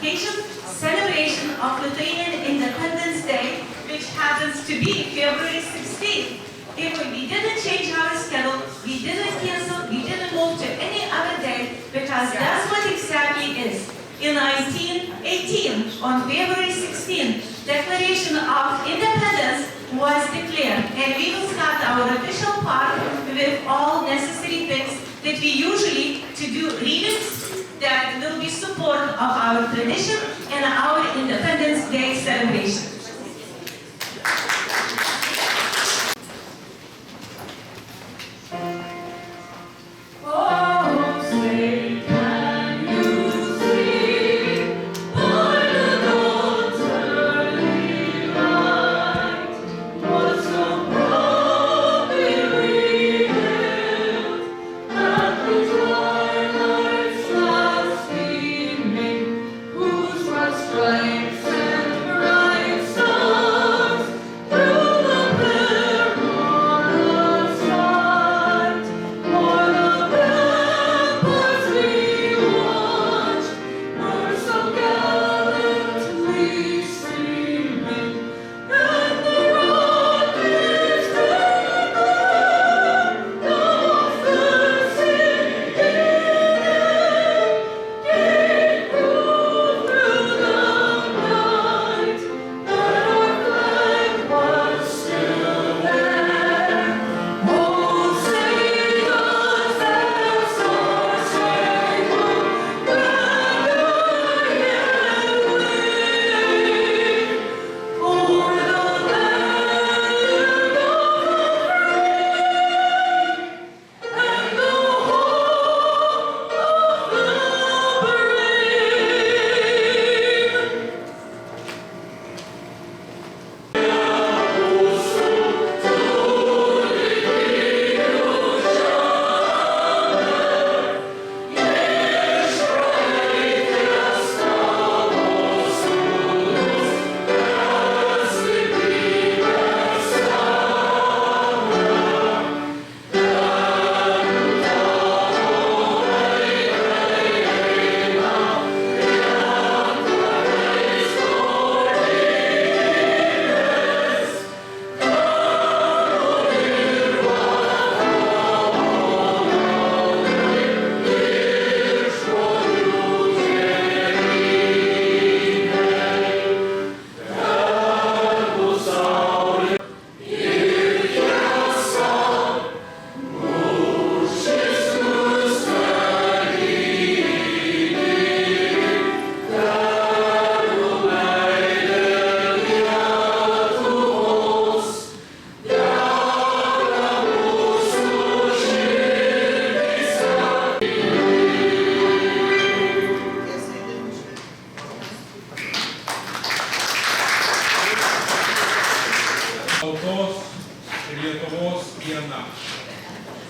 occasion, celebration of Lithuanian Independence Day, which happens to be February 16th. If we didn't change our schedule, we didn't cancel, we didn't move to any other day, because that's what exactly is. In 1918, on February 16th, Declaration of Independence was declared, and we will start our official part with all necessary things that we usually do readings that will be support of our tradition and our Independence Day celebration.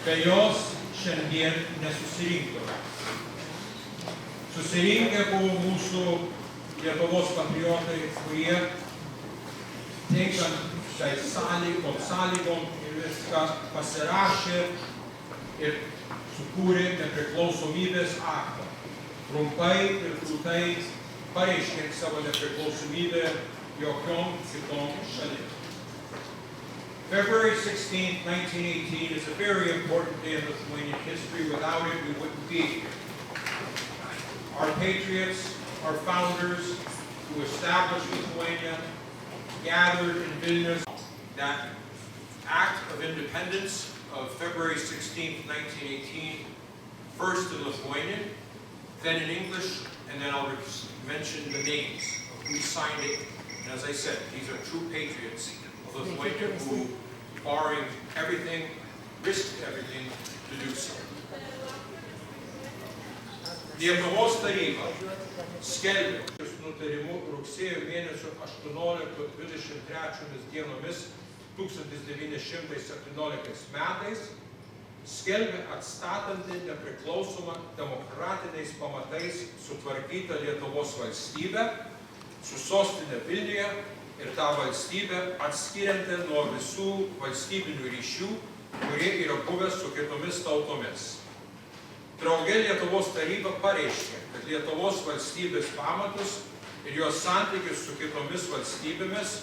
Kai jos šiandien nesusirinktume. Susirinkę buvo mūsų Lietuvos patriotai, kurie teikant šiai sąlygom ir viską pasirašė ir sukūrė nepriklausomybės aktą. Trumpai ir krūtai pareiškė savo nepriklausomybę jokiom kitom šalim. February 16, 1918 is a very important day in Lithuanian history. Without it, we wouldn't be here. Our patriots, our founders who established Lithuania, gathered in Vilnius. That act of independence of February 16, 1918, first in Lithuanian, then in English, and then I'll mention the names of who signed it. And as I said, these are true patriots of Lithuania who, barring everything, risked everything to do so. Lietuvos taryba skelbė nutarimu rugsėjo mėnesio 18-23 dienomis 1917 metais skelbė atstatanti nepriklausomą demokratiniais pamatais sutvarkytą Lietuvos valstybę su sostinė Vilniuje ir tą valstybę atskirianti nuo visų valstybinių ryšių, kurie yra buvę su kitomis tautomis. Drauge Lietuvos taryba pareiškė, kad Lietuvos valstybės pamatus ir jos santykius su kitomis valstybėmis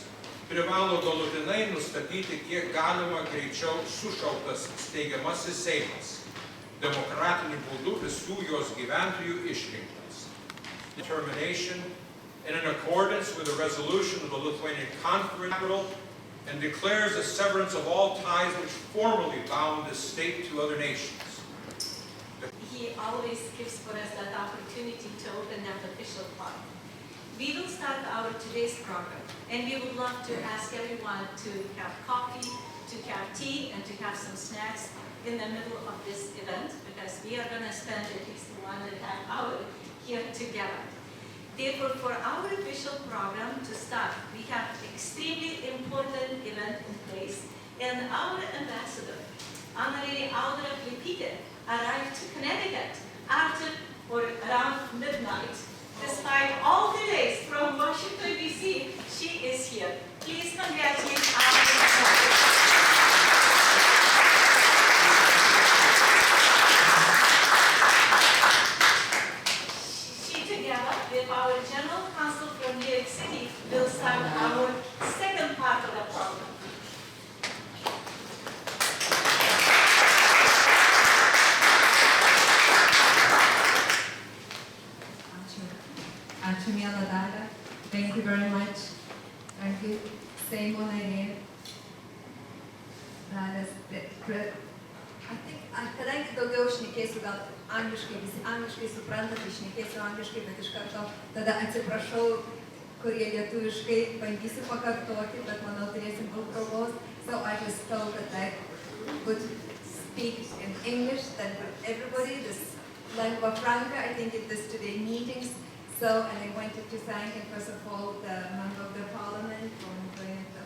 privalo galutinai nustatyti kiek galima greičiau sušauktas steigiamasis Seimas, demokratiniu būdu visų jos gyventojų išrinktas. Determination and in accordance with the resolution of the Lithuanian Conference and declares a severance of all ties which formerly bound this state to other nations. He always gives for us that opportunity to open that official part. We will start our today's program, and we would love to ask everyone to have coffee, to have tea, and to have some snacks in the middle of this event, because we are going to spend at least 1.5 hours here together. Therefore, for our official program to start, we have extremely important event in place, and our ambassador, Honorary Audra Lipite, arrived to Connecticut after or around midnight. Despite all delays from Washington, D.C., she is here. Please congratulate Audra. With our General Counsel from New York City, will start our second part of the program. Ačiū, miela Dalia. Thank you very much. Thank you, Seimo narė. Kadangi daugiau šnekėsiu gal angliškai, visi angliškai supranta, tai šnekėsiu angliškai, bet iš karto tada atsiprašau, kurie lietuviškai bandysiu pakartoti, bet manau turėsim daug kalbos. So I just thought that I would speak in English, then for everybody, this lingua franca, I think in this today meetings. So, and I wanted to thank, and first of all, the member of the parliament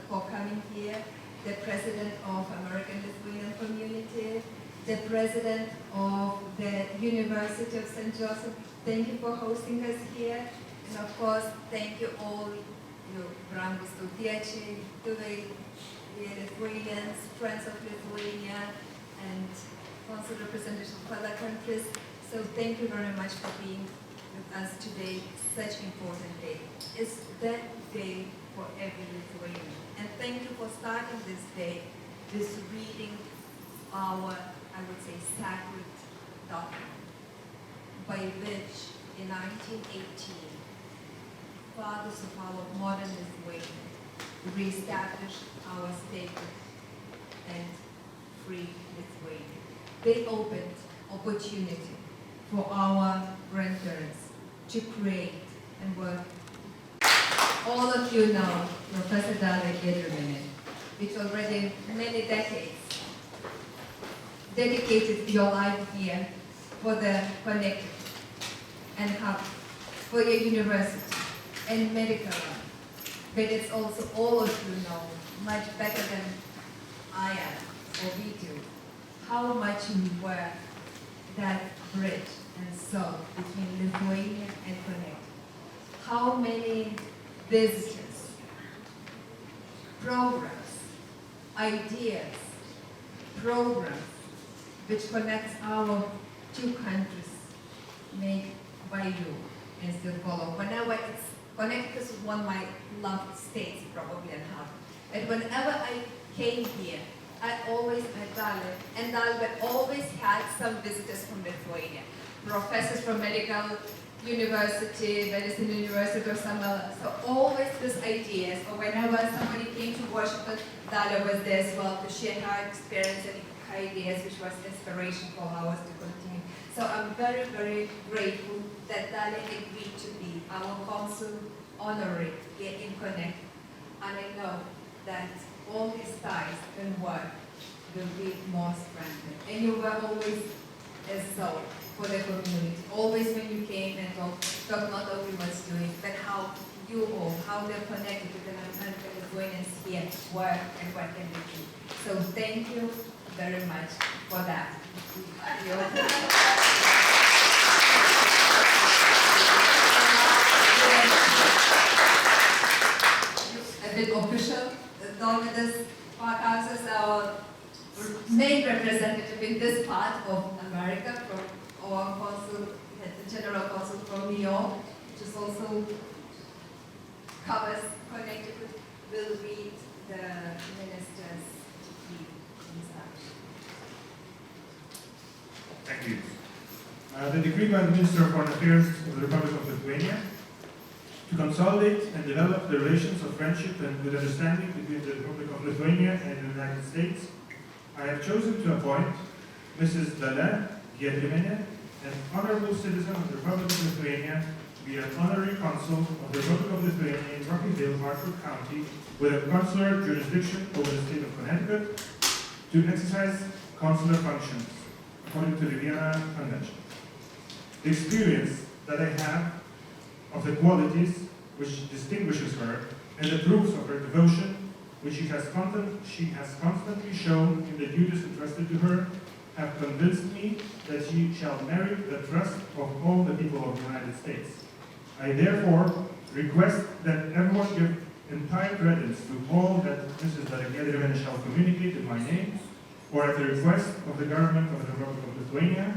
for coming here, the president of American Lithuanian Community, the president of the University of St. Joseph. Thank you for hosting us here. And of course, thank you all, you brangus tautiečiai, lietuviai, Lithuanians, friends of Lithuania, and consul representatives of other countries. So thank you very much for being with us today, such an important day. It's that day for every Lithuanian. And thank you for starting this day, this reading our, I would say, sacred document, by which in 1918, fathers of our modern Lithuania re-established our state and free Lithuania. They opened opportunity for our grandparents to create and work. All of you know Professor Dalia Gedrimine, which already many decades dedicated your life here for the Connecticut and hub for your university and medical life. But it's also all of you know much better than I am or we do how much we work that bridge and so between Lithuania and Connecticut. How many visitors, programs, ideas, programs which connects our two countries made by you and still follow. Whenever it's Connecticut is one of my loved states probably and half. But whenever I came here, I always had Dalia, and Dalia always had some visitors from Lithuania, professors from medical university, medicine university or somewhere else. So always these ideas, or whenever somebody came to Washington, Dalia was there as well to share her experience and her ideas, which was inspiration for ours to continue. So I'm very, very grateful that Dalia agreed to be our consul honorary here in Connecticut. And I know that all these ties and work will be more strengthened. And you were always as so for the community. Always when you came and talk not only what's doing, but how you all, how they're connected to the American Lithuanians here work and what can they do. So thank you very much for that. A bit official, Dominus Parkhauser is our main representative in this part of America, from our consul, the general consul from New York, which is also covers Connecticut, will read the minister's decree himself. Thank you. The decree by the Minister of Foreign Affairs of the Republic of Lithuania to consolidate and develop the relations of friendship and good understanding between the Republic of Lithuania and the United States, I have chosen to appoint Mrs. Dalia Giedrimene, an honorable citizen of the Republic of Lithuania, to be an honorary consul of the Republic of Lithuania in Rocky Hartford County, with a consular jurisdiction over the state of Connecticut, to exercise consular functions according to the Vienna Convention. The experience that I have of the qualities which distinguishes her and the proofs of her devotion, which she has constantly shown in the duties entrusted to her, have convinced me that she shall merit the trust of all the people of the United States. I therefore request that everyone give entire credence to all that Mrs. Dalia shall communicate in my name, or at the request of the government of the Republic of Lithuania,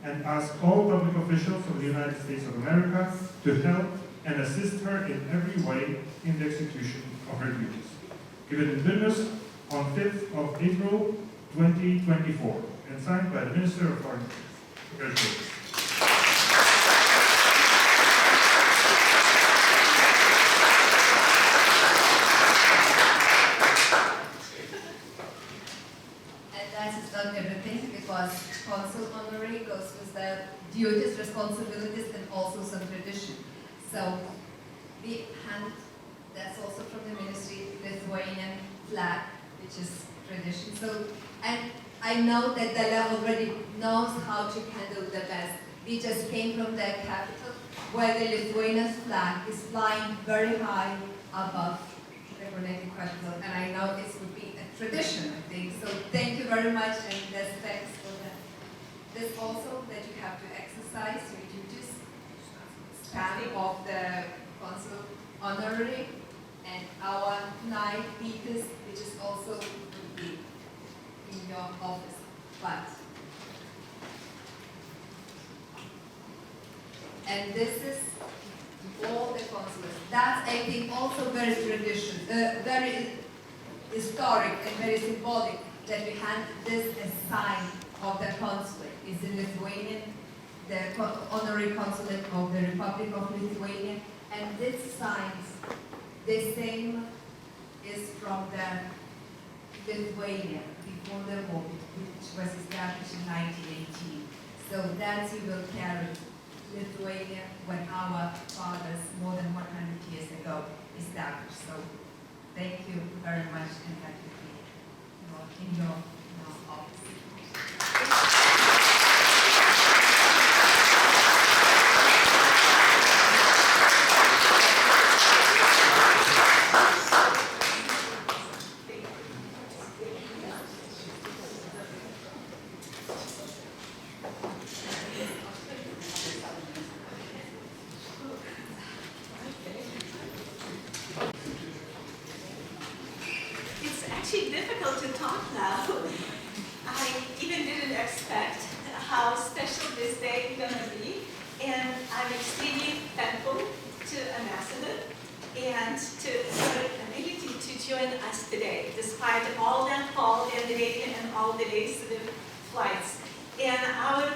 and ask all public officials of the United States of America to help and assist her in every way in the execution of her duties. Given in Vilnius on 5th of April 2024, and signed by the Minister of Foreign Affairs. Everything, because consul honorary goes with the duties, responsibilities, and also some tradition. So we hand, that's also from the ministry, Lithuanian flag, which is tradition. So, and I know that Dalia already knows how to handle the best. We just came from the capital, where the Lithuanian flag is flying very high above the Connecticut capital, and I know this would be a tradition, I think. So thank you very much, and there's thanks for that. This also that you have to exercise your duties, stamp of the consul honorary, and our knight Peters, which is also would be in your office. But and this is all the consulates. That's, I think, also very tradition, very historic and very symbolic that we hand this as sign of the consulate. It's in Lithuanian, the honorary consulate of the Republic of Lithuania, and this signs, the same is from the Lithuania before the war, which was established in 1918. So that you will carry Lithuania when our fathers, more than 100 years ago, established. So thank you very much, and happy to be in your office. Actually difficult to talk now. I even didn't expect how special this day is going to be, and I'm extremely thankful to Ambassador and to her ability to join us today, despite all that call and rain and all delays to the flights. And our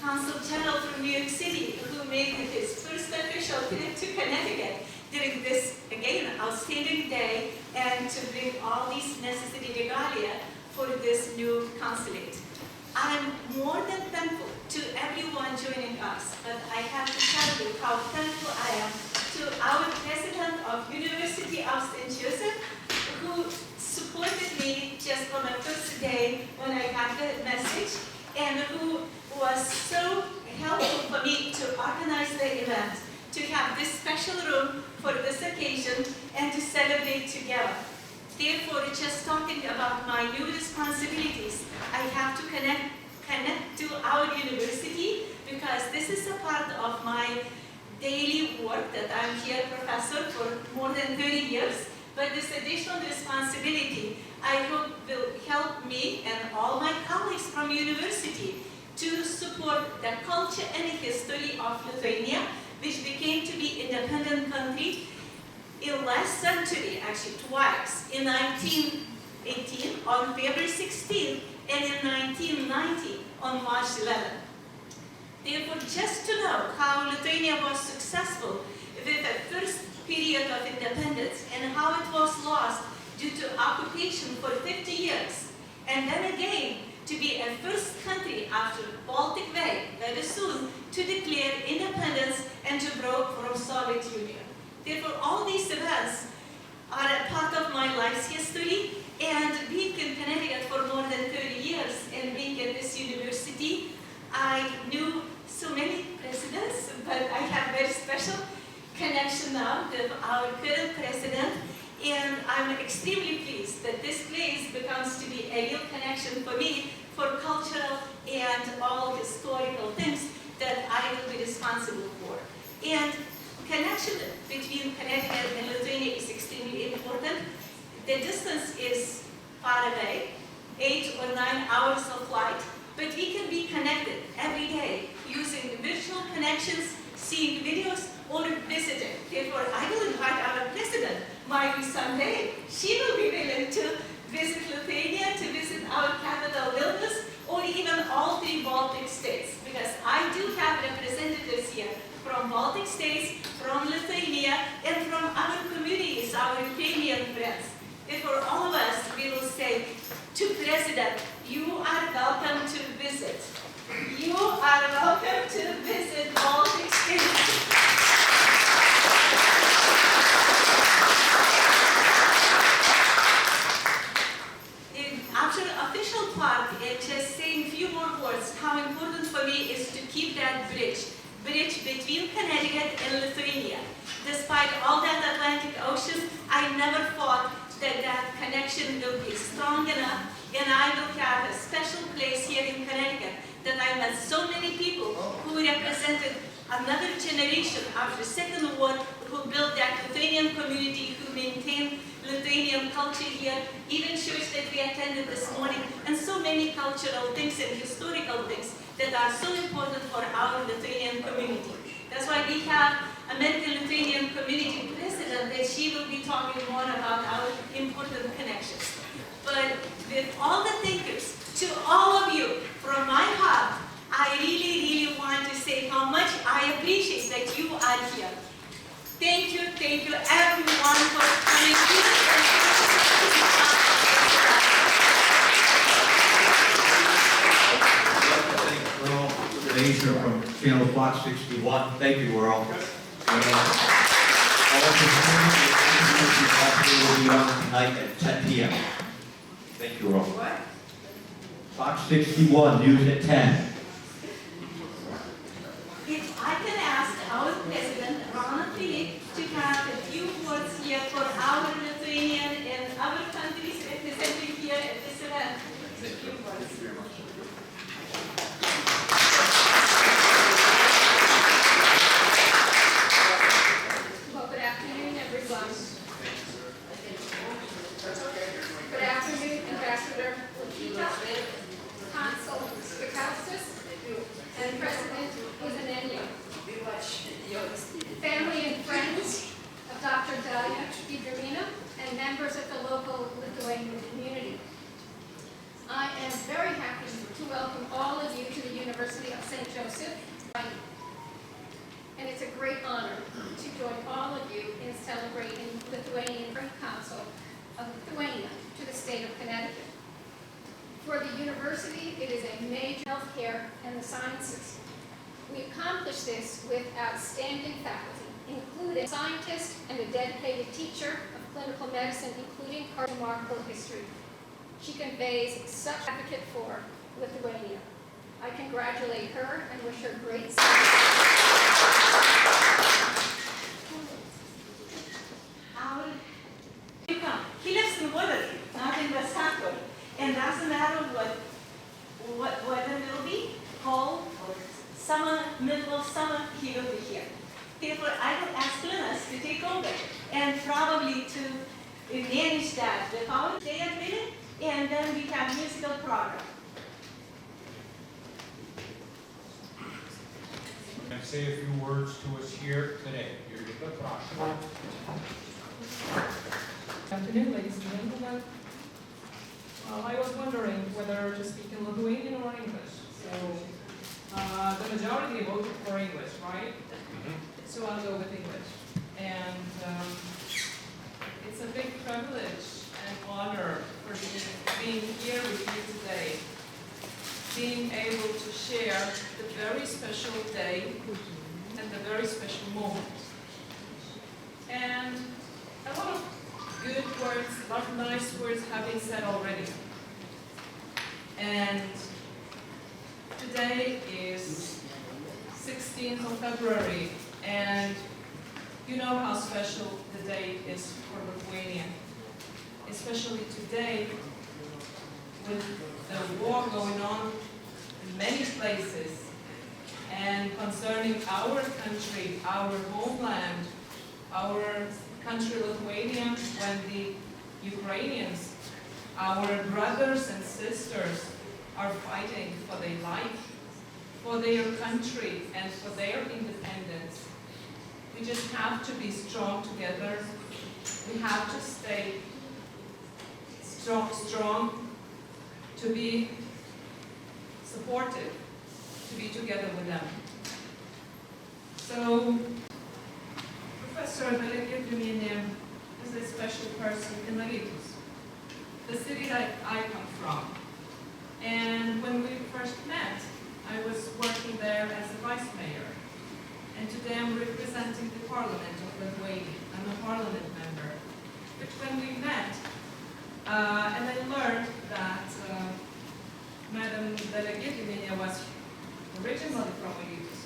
Consul General from New York City, who made his first official trip to Connecticut during this, again, outstanding day, and to bring all these necessary regalia for this new consulate. I'm more than thankful to everyone joining us, but I have to tell you how thankful I am to our president of University of St. Joseph, who supported me just from the first day when I got the message, and who was so helpful for me to organize the event, to have this special room for this occasion, and to celebrate together. Therefore, just talking about my new responsibilities, I have to connect to our university, because this is a part of my daily work that I'm here professor for more than 30 years. But this additional responsibility, I hope, will help me and all my colleagues from university to support the culture and history of Lithuania, which became to be independent country in last century, actually twice, in 1918 on February 16th and in 1990 on March 11th. Therefore, just to know how Lithuania was successful with the first period of independence and how it was lost due to occupation for 50 years, and then again to be a first country after Baltic Way very soon to declare independence and to broke from Soviet Union. Therefore, all these events are a part of my life's history, and being in Connecticut for more than 30 years and being at this university, I knew so many presidents, but I have very special connection now with our current president, and I'm extremely pleased that this place becomes to be a real connection for me for cultural and all historical things that I will be responsible for. And connection between Connecticut and Lithuania is extremely important. The distance is far away, 8 or 9 hours of flight, but we can be connected every day using virtual connections, seeing videos, or visiting. Therefore, I will invite our president, maybe someday, she will be willing to visit Lithuania, to visit our capital Vilnius, or even all 3 Baltic states, because I do have representatives here from Baltic states, from Lithuania, and from our communities, our Ukrainian friends. Therefore, all of us, we will say to President, you are welcome to visit. You are welcome to visit Baltic states. After official part, just saying a few more words, how important for me is to keep that bridge between Connecticut and Lithuania. Despite all that Atlantic Ocean, I never thought that that connection will be strong enough, and I will have a special place here in Connecticut, that I met so many people who represented another generation after the Second War, who built that Lithuanian community, who maintained Lithuanian culture here, even church that we attended this morning, and so many cultural things and historical things that are so important for our Lithuanian community. That's why we have American Lithuanian Community President, that she will be talking more about our important connections. But with all the thinkers, to all of you, from my heart, I really, really want to say how much I appreciate that you are here. Thank you everyone for coming here. Asia from Channel Fox 61. Thank you, Earl. All will be on tonight at 10 p.m. Thank you, Earl. What? Fox 61, news at 10. If I can ask our President, Ronald Philip, to have a few words here for our Lithuanian and other countries represented here at this event. A few words. Well, good afternoon, everyone. Good afternoon, Ambassador Lakita, Consul Spikauskas, and President Uzanenyo. Family and friends of Dr. Dalia Ibrahimina and members of the local Lithuanian community. I am very happy to welcome all of you to the University of St. Joseph. And it's a great honor to join all of you in celebrating Lithuanian Consul of Lithuania to the state of Connecticut. For the university, it is a major healthcare and the sciences. We accomplish this with outstanding faculty, including a scientist and a dedicated teacher of clinical medicine, including her remarkable history. She conveys such advocate for Lithuania. I congratulate her and wish her great success. He lives in Woodley, not in West Hartford, and doesn't matter what weather will be, cold or summer, middle of summer, he will be here. Therefore, I will ask Linus to take over and probably to manage that with our day at minute, and then we have musical program. say a few words to us here today. Jurgita, prašom. Good afternoon, ladies and gentlemen. I was wondering whether to speak in Lithuanian or English. So the majority voted for English, right? So I'll go with English. And it's a big privilege and honor for being here with you today, being able to share the very special day and the very special moment. And a lot of good words, a lot of nice words have been said already. And today is 16th of February, and you know how special the day is for Lithuania. Especially today, with the war going on in many places, and concerning our country, our homeland, our country Lithuania, when the Ukrainians, our brothers and sisters, are fighting for their life, for their country, and for their independence. We just have to be strong together. We have to stay strong, to be supportive, to be together with them. So, Professor Vasario is a special person in Alytus, the city that I come from. And when we first met, I was working there as a vice mayor. And today I'm representing the Parliament of Lithuania. I'm a parliament member. But when we met, and I learned that Madam Vasario was originally from Alytus,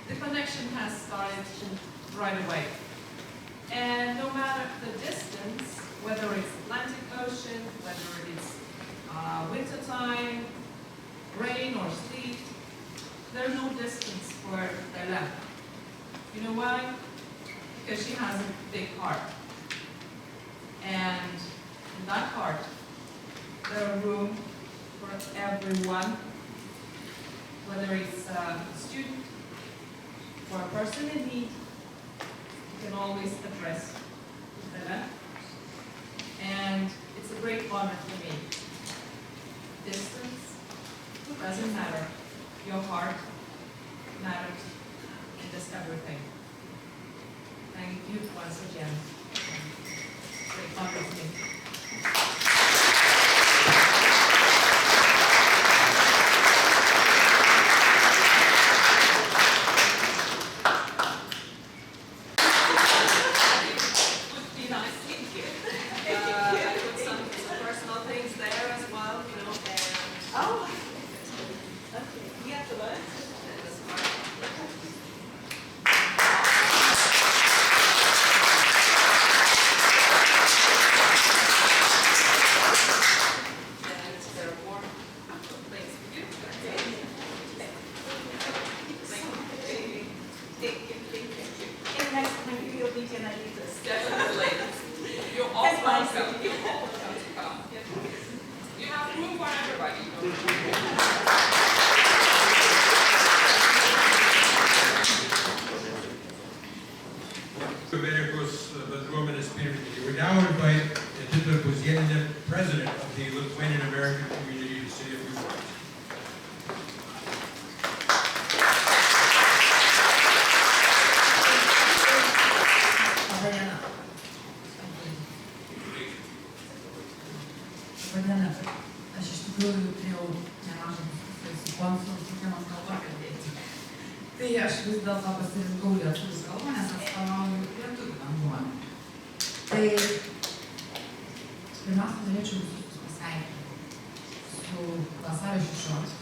the connection has started right away. And no matter the distance, whether it's Atlantic Ocean, whether it's winter time, rain or sleet, there's no distance for Ella. You know why? Because she has a big heart. And in that heart, there's room for everyone, whether it's a student or a person in need. You can always address Ella. And it's a great honor for me. Distance doesn't matter. Your heart matters in this everything. Thank you once again. Great honor for me. Amerikos bendruomenės pirmininkė. We now invite Edita Buzienė, President of the Lithuanian American Community, to say a few words. Labadiena. Aš iš tikrųjų turėjau nemažą diskusiją su konsulu, kiekvienos kalba kalbėti. Tai aš vis dėlto pasirinkau lietuvių kalbą, nes atstovauju lietuvių bendruomenę. Tai pirmiausia, norėčiau visus pasveikinti su vasario 16.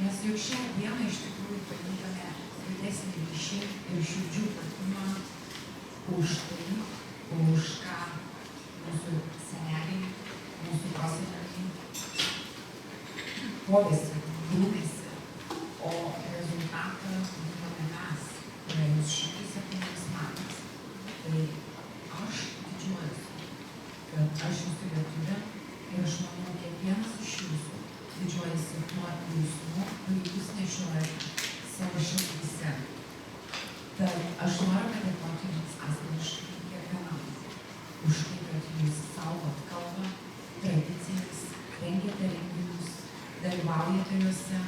Nes juk šią dieną iš tikrųjų pajutome didesnį ryšį ir širdžių kartumą už tai, už ką mūsų seneliai, mūsų proseneliai kovėsi, grūmėsi, o rezultatą būtume mes, praėjus 107 metams. Tai aš didžiuojuosi, kad aš esu lietuvė ir aš manau, kiekvienas iš jūsų didžiuojasi tuo jausmu, kurį jūs nešiojate savo širdyse. Tad aš noriu padėkoti jums asmeniškai kiekvienam už tai, kad jūs saugot kalbą, tradicijas, rengiate renginius, dalyvaujate juose,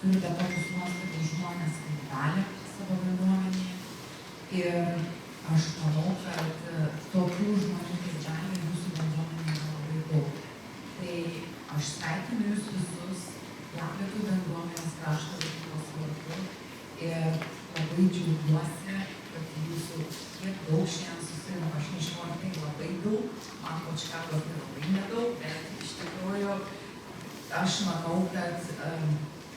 turite tokius nuostabius žmonės kaip Dalia savo bendruomenėje. Ir aš manau, kad tokių žmonių kaip Dalia jūsų bendruomenėje yra labai daug. Tai aš sveikinu jūs visus JAV bendruomenės krašto veiklos vardu ir labai džiaugiuosi, kad jūsų tiek daug šiandien susirinko. Aš nežinau, ar tai labai daug, man po Čikagos tai labai nedaug, bet iš tikrųjų aš manau, kad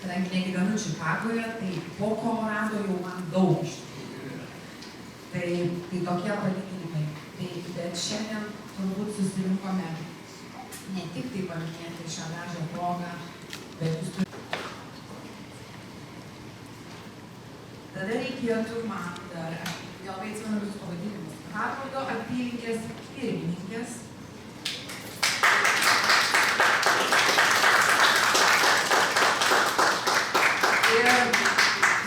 kadangi negyvenu Čikagoje, tai po Kolorado jau man daug iš tikrųjų yra. Tai tokie palyginimai. Bet šiandien turbūt susirinkome ne tik tai paminėti šią gražią progą, bet jūs turite. Tada reikėtų man dar, labai atsimenu visus pavadinimus, Harvardo apylinkės pirmininkės. Ir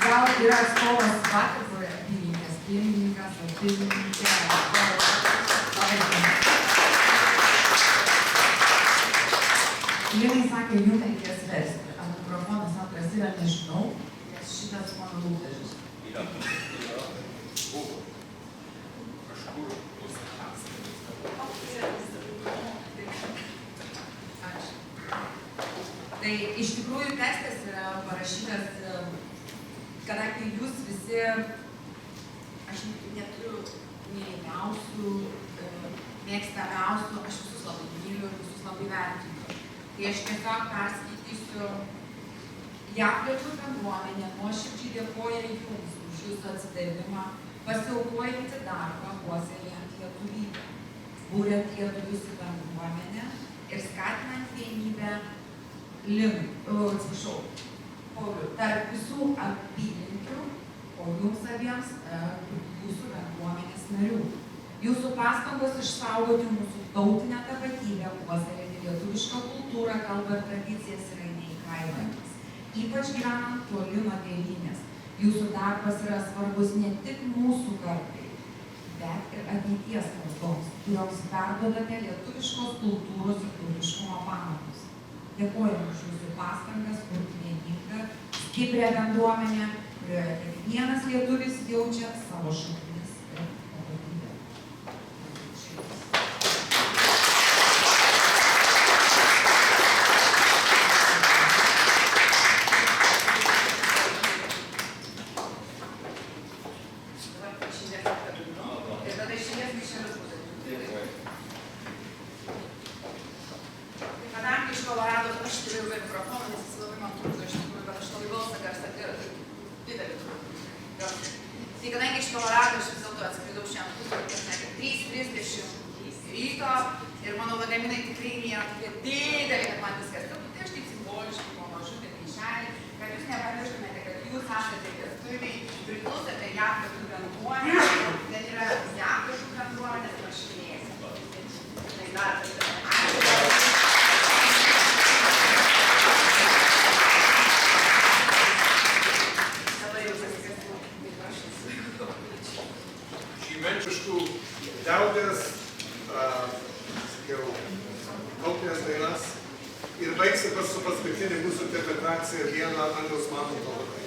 gal yra atstovas Vasario apylinkės pirmininkas ar pirmininkė. Linai sakė, jums reikės versti. Ar mikrofonas antras yra, nežinau, nes šitas mano lūkestis. Tai iš tikrųjų tekstas yra parašytas, kadangi jūs visi, aš neturiu mylimiausių, mėgstamiausių, aš visus labai myliu ir visus labai vertinu. Tai aš tiesiog perskaitysiu. JAV bendruomenė nuoširdžiai dėkoja jums už jūsų atsidavimą, pasiaukojantį darbą, puoselėjant lietuvybę, būriant lietuvius į bendruomenę ir skatinant vienybę tarp visų apylinkių, o jums abiems jūsų bendruomenės narių. Jūsų pastangos išsaugoti mūsų tautinę tapatybę, puoselėti lietuvišką kultūrą, kalbą ir tradicijas yra neįkainojamas. Ypač gyvenant toli nuo tėvynės. Jūsų darbas yra svarbus ne tik mūsų kartai, bet ir ateities kartoms, kurioms perduodate lietuviškos kultūros ir tautiškumo pamatus. Dėkojame už jūsų pastangas, kurti vieningą, stiprią bendruomenę, kurioje kiekvienas lietuvis jaučia savo šaknis ir tapatybę. Kadangi iš Kolorado aš turiu mikrofoną, nes jis labai man trūksta iš tikrųjų, bet aš labai balsą garsą didelį trūksta. Tai kadangi iš Kolorado aš vis dėlto atskridau šiandien pusvalandį, 3:30 ryto ir mano lagaminai tikrai nėra tokie dideli, kad man viskas tilptų, tai aš taip simboliškai po mažutį maišelį, kad jūs nepamirštumėte, kad jūs esate lietuviai, priklausote JAV bendruomenei, ten yra JAV bendruomenės mašinėse. Tai dar liaudies, tautinės dainas ir baigsi su paskutinė mūsų interpretacija vieną Andriaus Mamontovo dainą.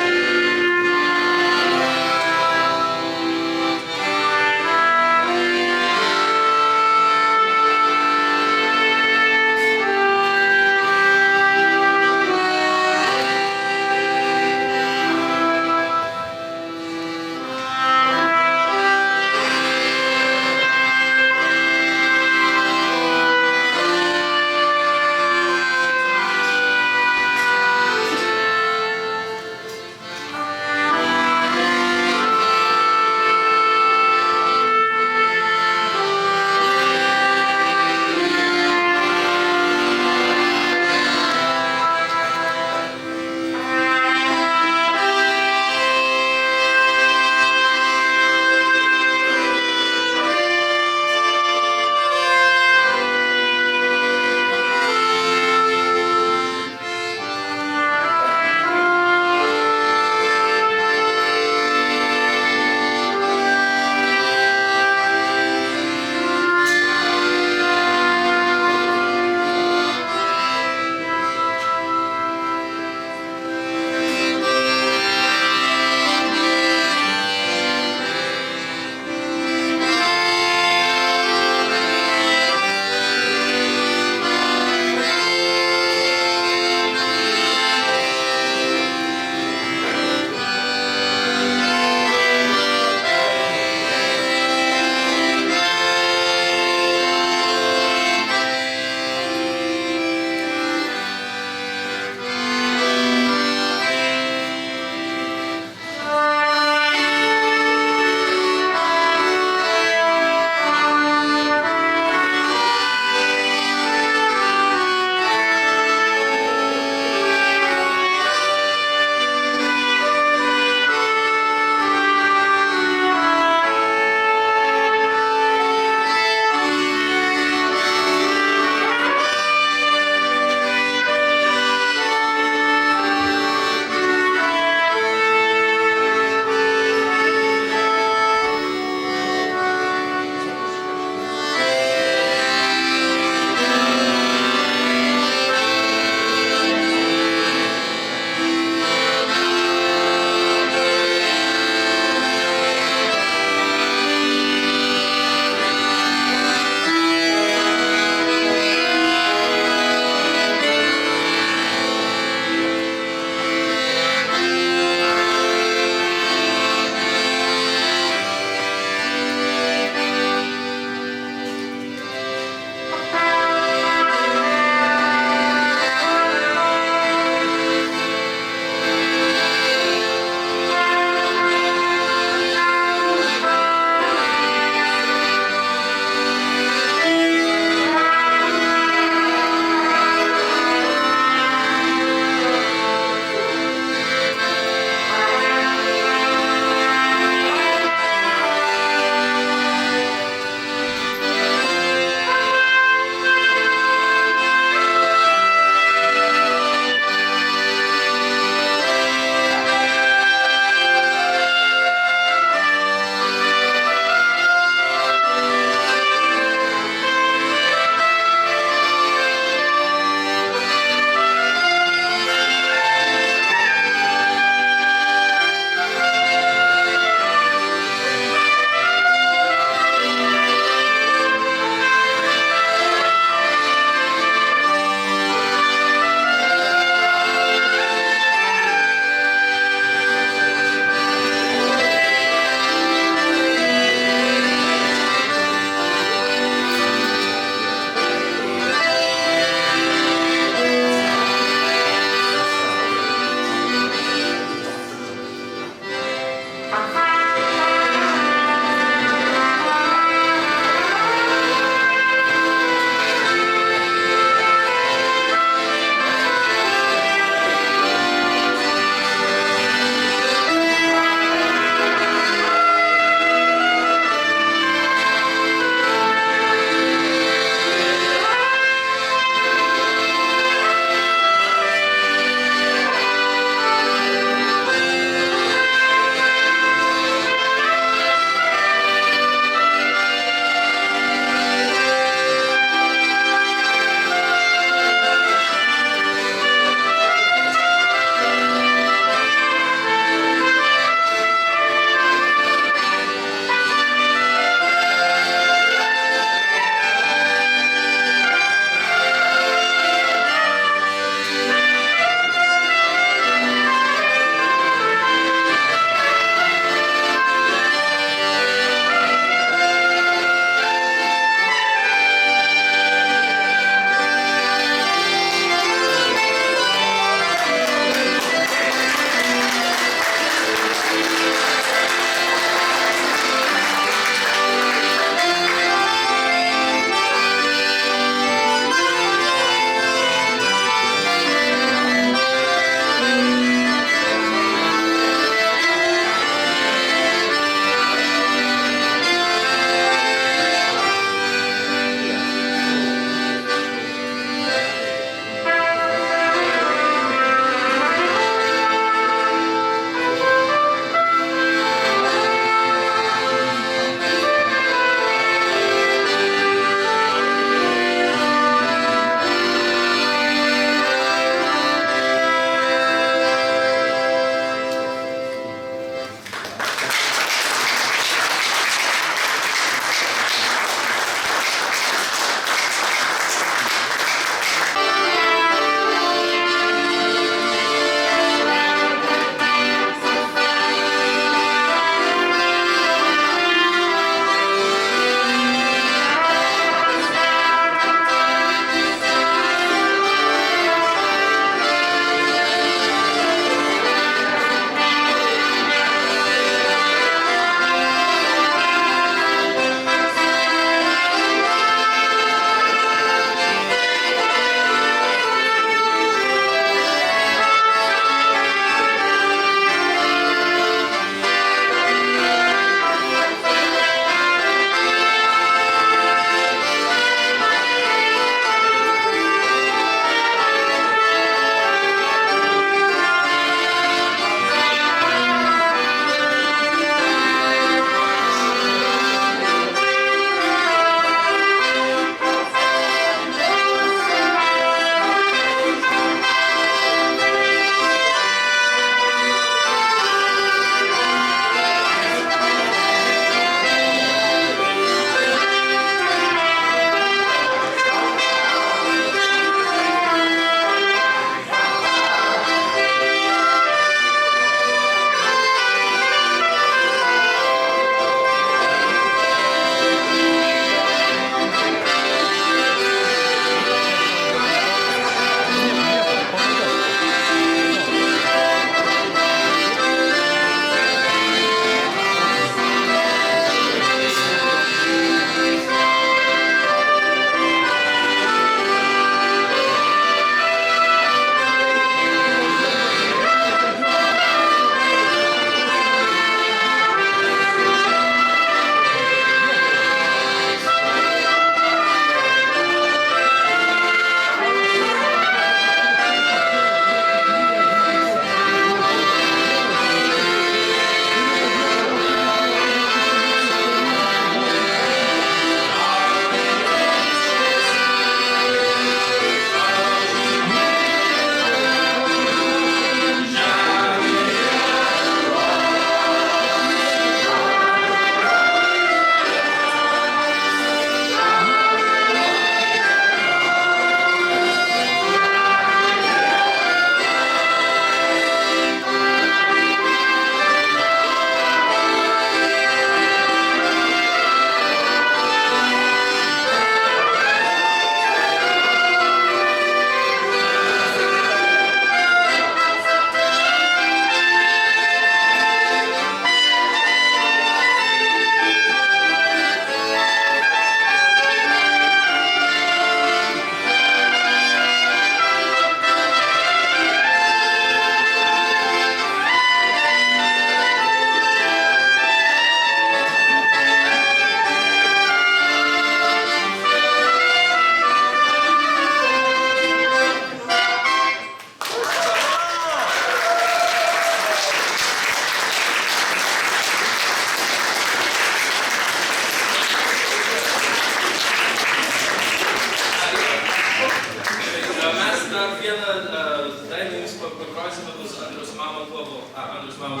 kuris man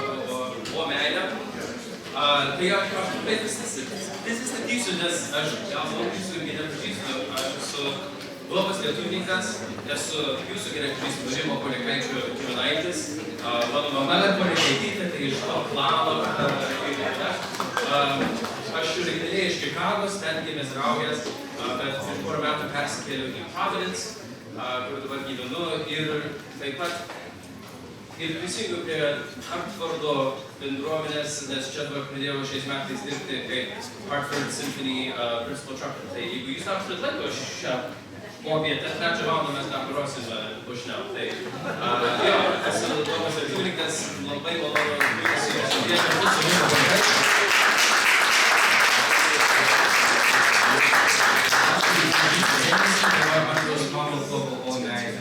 buvo meilė. Tai aš prisistatysiu, nes aš galbūt jūsų irgi nepažįstu, aš esu Globas lietuvininkas, esu jūsų gerai pažįstamų Rimo Polikaičio giminaitis, mano mama Polikaitytė, tai iš to plano aš originaliai iš Čikagos, ten gimęs ir augęs, bet prieš porą metų persikėliau į Providence, kur dabar gyvenu, ir taip pat prisijungiau prie Hartfordo bendruomenės, nes čia dabar pradėjau šiais metais dirbti kaip Hartford Symphony Principal Trumpet. Tai jeigu jūs tam turit laiko šią popietę, 3 valandą mes tą parosime pušniau. Tai jo, esu Tomas Lietuvininkas, labai malonu būti su jūsų vienu. Andriaus Mamontovo o meilė.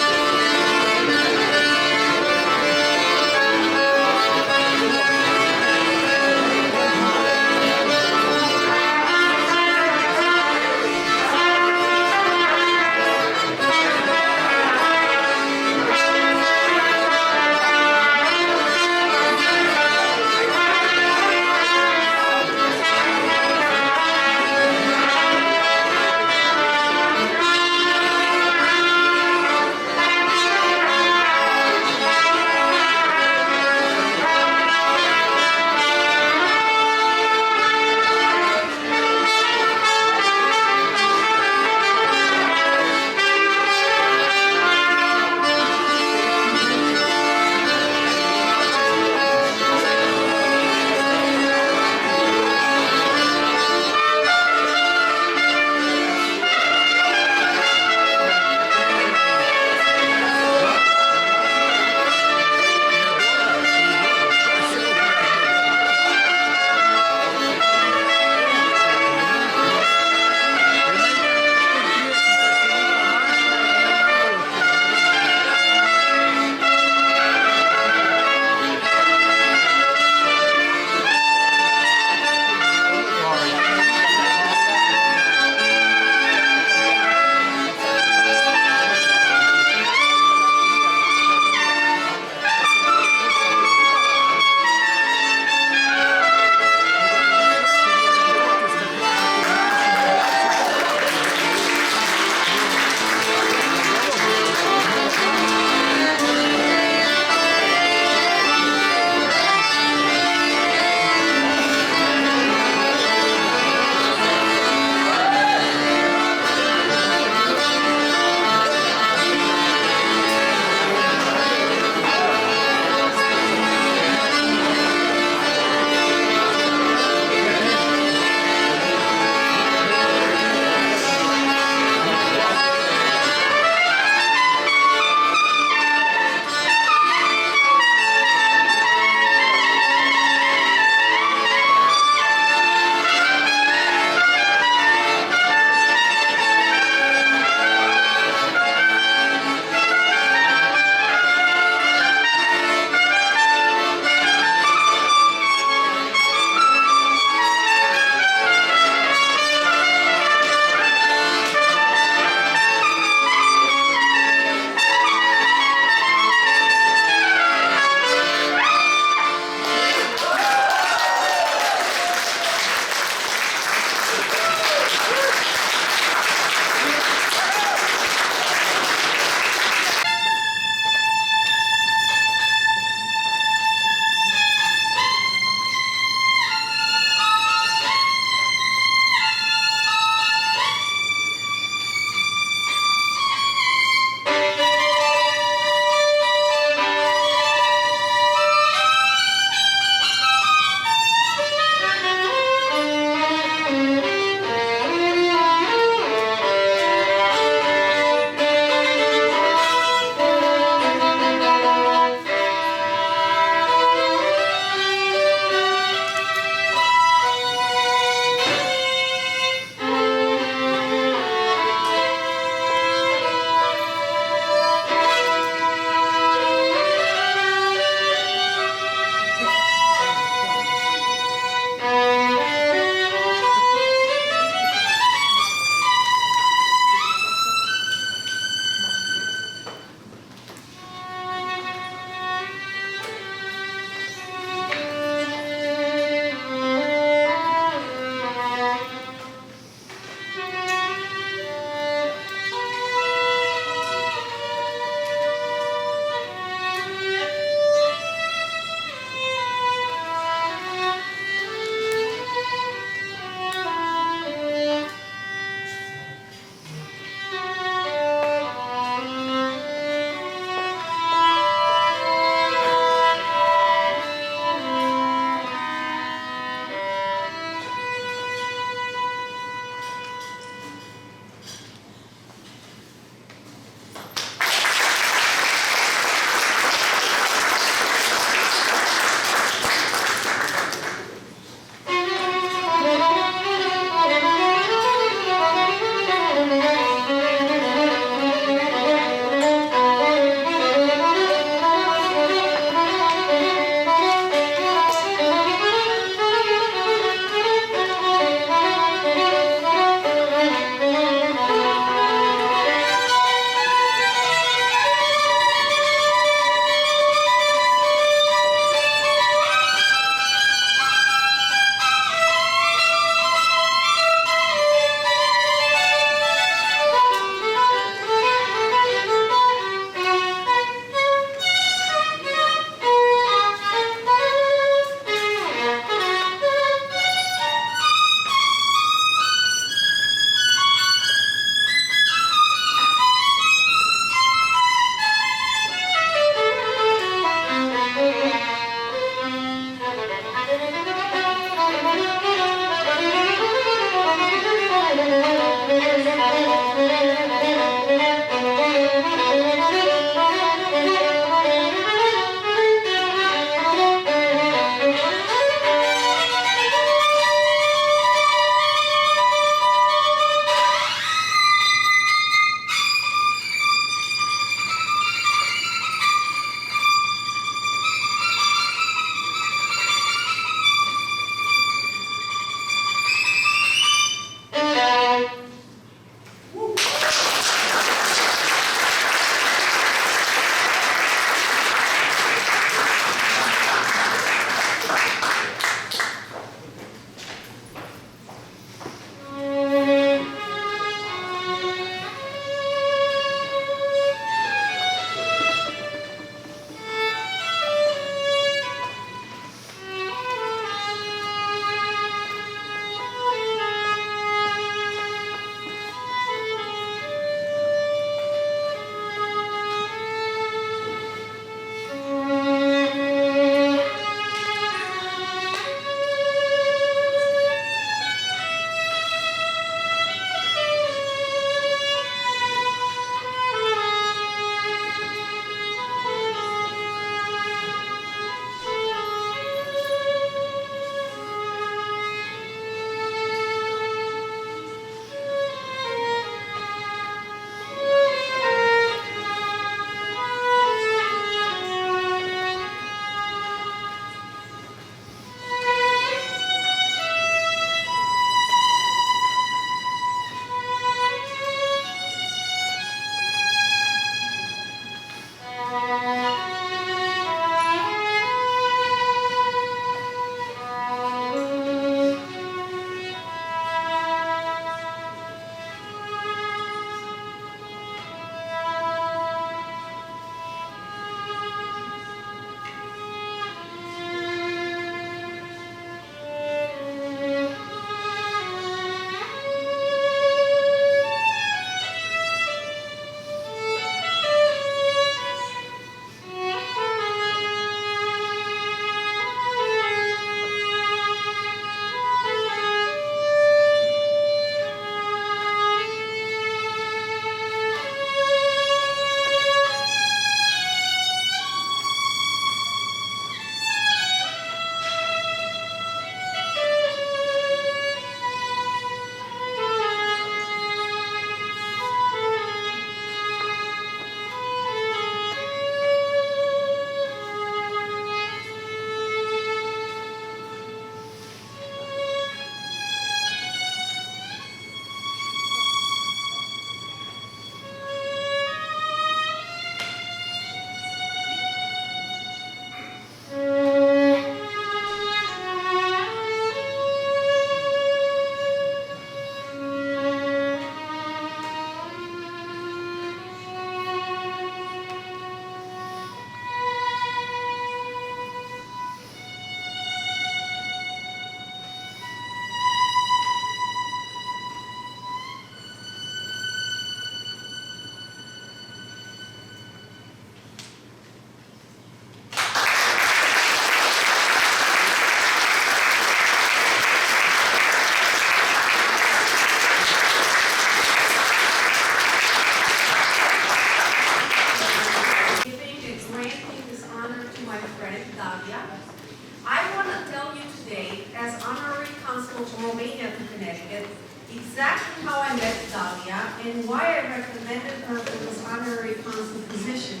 exactly how I met Dalia and why I recommended her for this honorary consul position.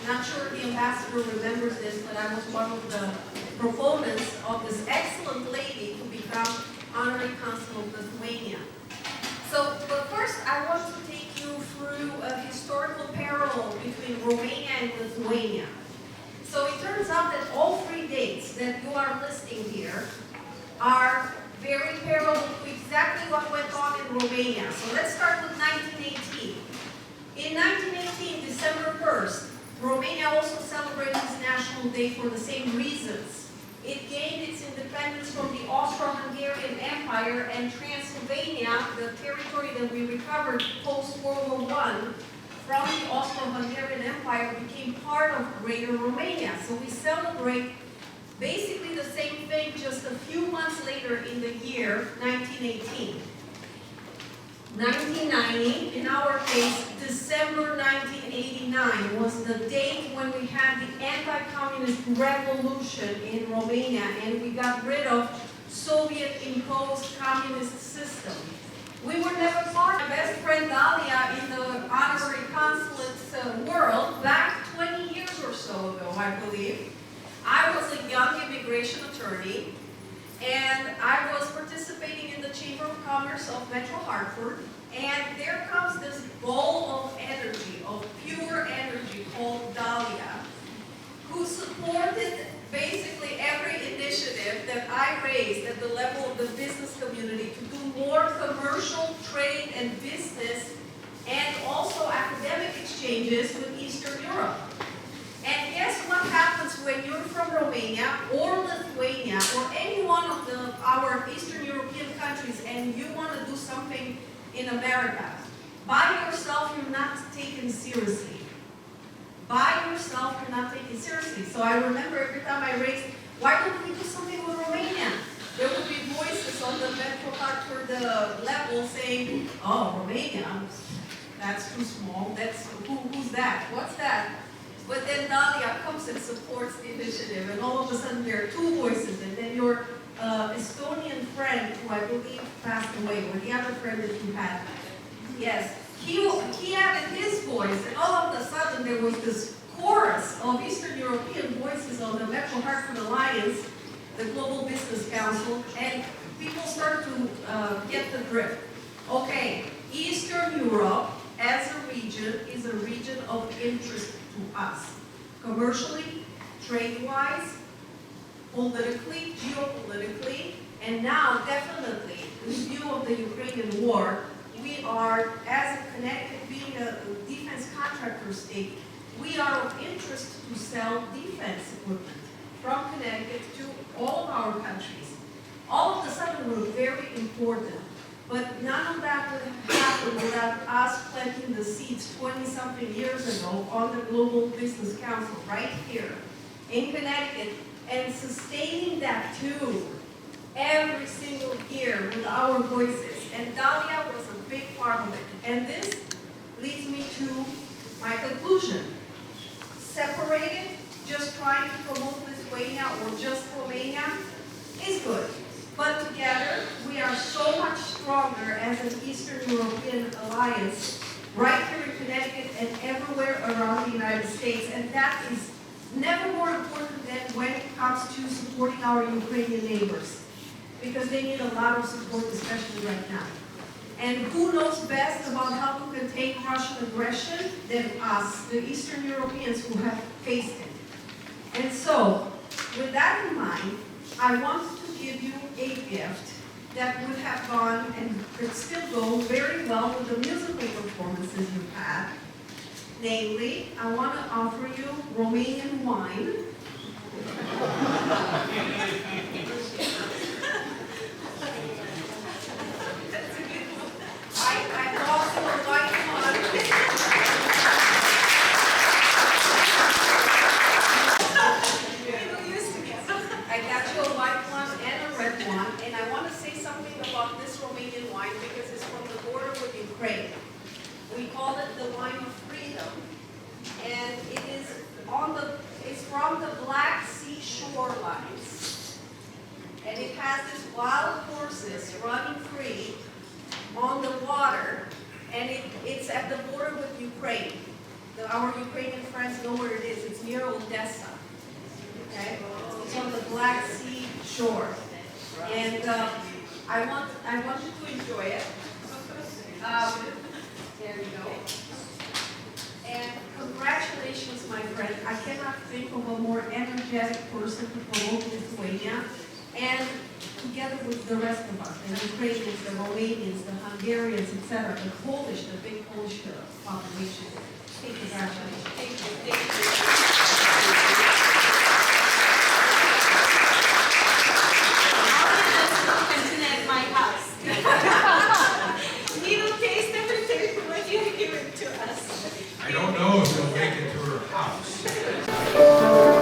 Not sure if the ambassador remembers this, but I was one of the proponents of this excellent lady to become honorary consul of Lithuania. So, but first I want to take you through a historical parallel between Romania and Lithuania. So it turns out that all three dates that you are listing here are very parallel to exactly what went on in Romania. So let's start with 1918. In 1918, December 1st, Romania also celebrated its National Day for the same reasons. It gained its independence from the Austro-Hungarian Empire, and Transylvania, the territory that we recovered post-World War I, from the Austro-Hungarian Empire became part of Greater Romania. So we celebrate basically the same thing just a few months later in the year 1918. 1990, in our case, December 1989 was the date when we had the anti-communist revolution in Romania and we got rid of Soviet-imposed communist system. We were never part of my best friend Dalia in the honorary consulate's world back 20 years or so ago, I believe. I was a young immigration attorney and I was participating in the Chamber of Commerce of Metro Hartford, and there comes this ball of energy, of pure energy called Dalia, who supported basically every initiative that I raised at the level of the business community to do more commercial trade and business and also academic exchanges with Eastern Europe. And guess what happens when you're from Romania or Lithuania or any one of our Eastern European countries and you want to do something in America? By yourself, you're not taken seriously. By yourself, you're not taken seriously. So I remember every time I raised, why don't we do something with Romania? There would be voices on the Metro Hartford level saying, oh, Romania, that's too small. That's who's that? What's that? But then Dalia comes and supports the initiative, and all of a sudden there are two voices, and then your Estonian friend, who I believe passed away, or the other friend that you had, yes, he added his voice, and all of a sudden there was this chorus of Eastern European voices on the Metro Hartford Alliance, the Global Business Council, and people start to get the drift. Okay, Eastern Europe as a region is a region of interest to us. commercially, trade-wise, politically, geopolitically, and now definitely, in view of the Ukrainian war, we are, as Connecticut being a defense contractor state, we are of interest to sell defense equipment from Connecticut to all of our countries. All of the sudden, we're very important. But none of that would have happened without us planting the seeds 20-something years ago on the Global Business Council right here in Connecticut and sustaining that too every single year with our voices. And Dahlia was a big part of it. And this leads me to my conclusion. Separated, just trying to promote Lithuania or just Romania is good. But together, we are so much stronger as an Eastern European alliance right here in Connecticut and everywhere around the United States. And that is never more important than when it comes to supporting our Ukrainian neighbors, because they need a lot of support, especially right now. And who knows best about how to contain Russian aggression than us, the Eastern Europeans who have faced it. And so, with that in mind, I want to give you a gift that would have gone and could still go very well with the musical performances you've had. Namely, I want to offer you Romanian wine. I brought you a white wine. I got you a white one and a red one, and I want to say something about this Romanian wine because it's from the border with Ukraine. We call it the wine of freedom, and it's from the Black Sea shorelines, and it has these wild horses running free on the water, and it's at the border with Ukraine. Our Ukrainian friends know where it is. It's near Odessa. Okay, it's on the Black Sea shore, and I want you to enjoy it. There you go. And congratulations, my friend. I cannot think of a more energetic person to promote Lithuania, and together with the rest of us, the Ukrainians, the Romanians, the Hungarians, etc., the Polish, the big Polish population. Congratulations. Thank you. My house. We will taste everything what you have given to us. I don't know if you'll make it to her house. Oh,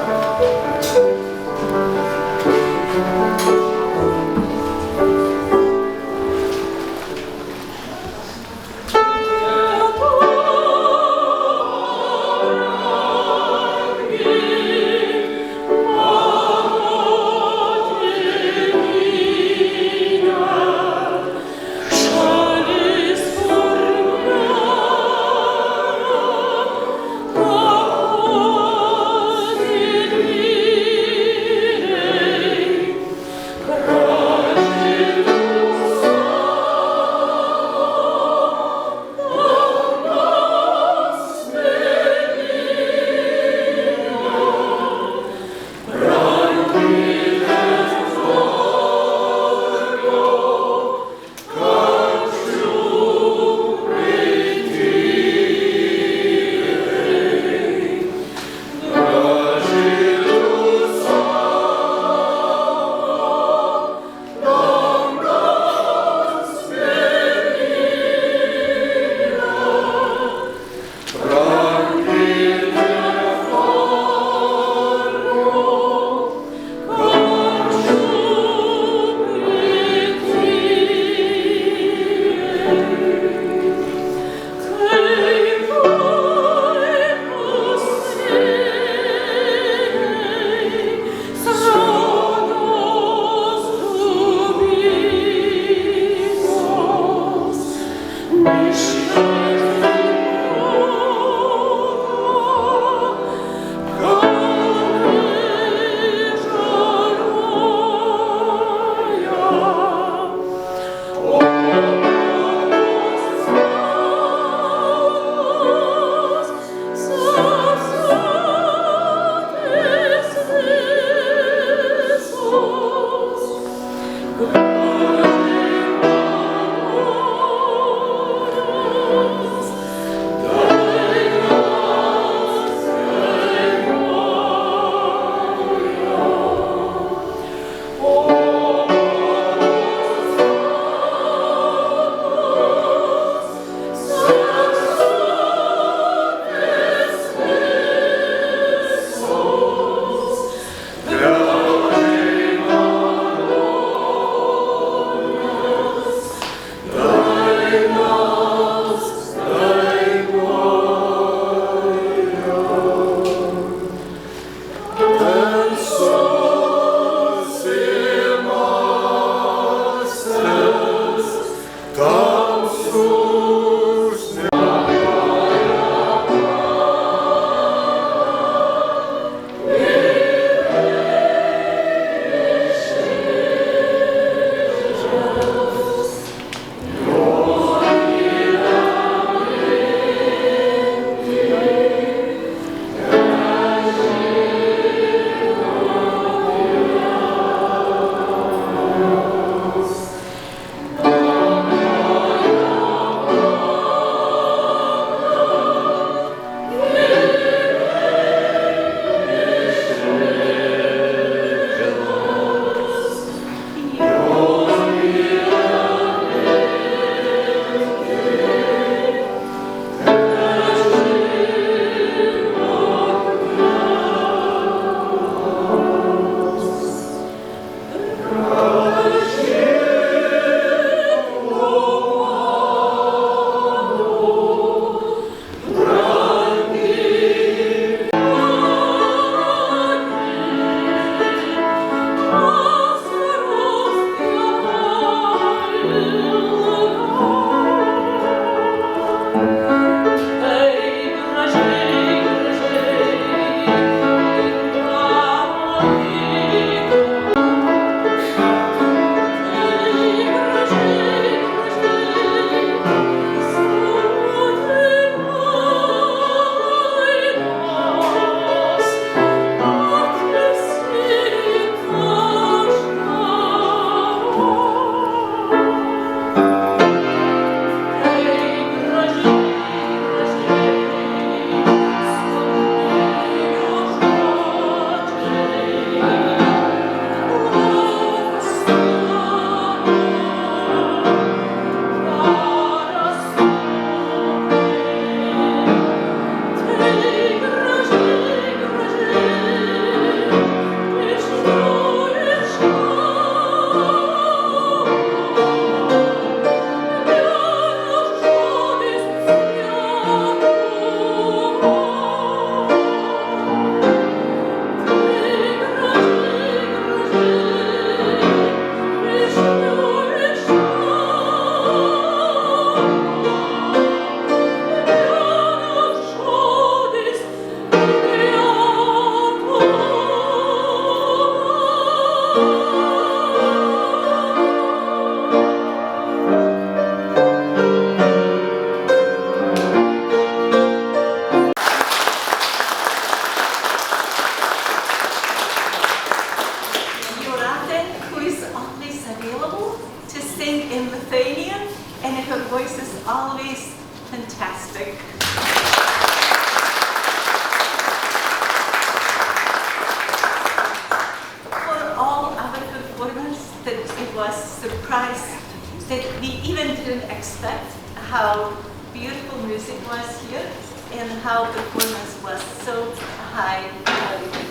didn't expect how beautiful music was here and how performance was so high quality.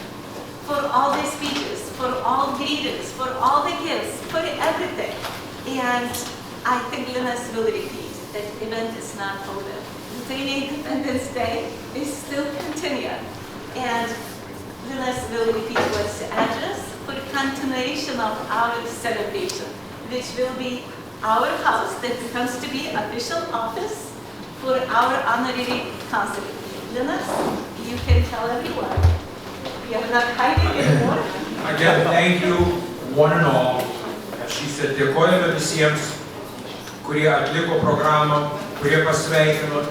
For all the speeches, for all greetings, for all the gifts, for everything. And I think Linas will repeat that event is not over. Lithuanian Independence Day is still continuing. And Linas will repeat what's the address for continuation of our celebration, which will be our house that becomes to be official office for our honorary consul. Linas, you can tell everyone. We are not hiding anymore. Again, thank you, one and all. As she said, dėkojame visiems, kurie atliko programą, kurie pasveikino,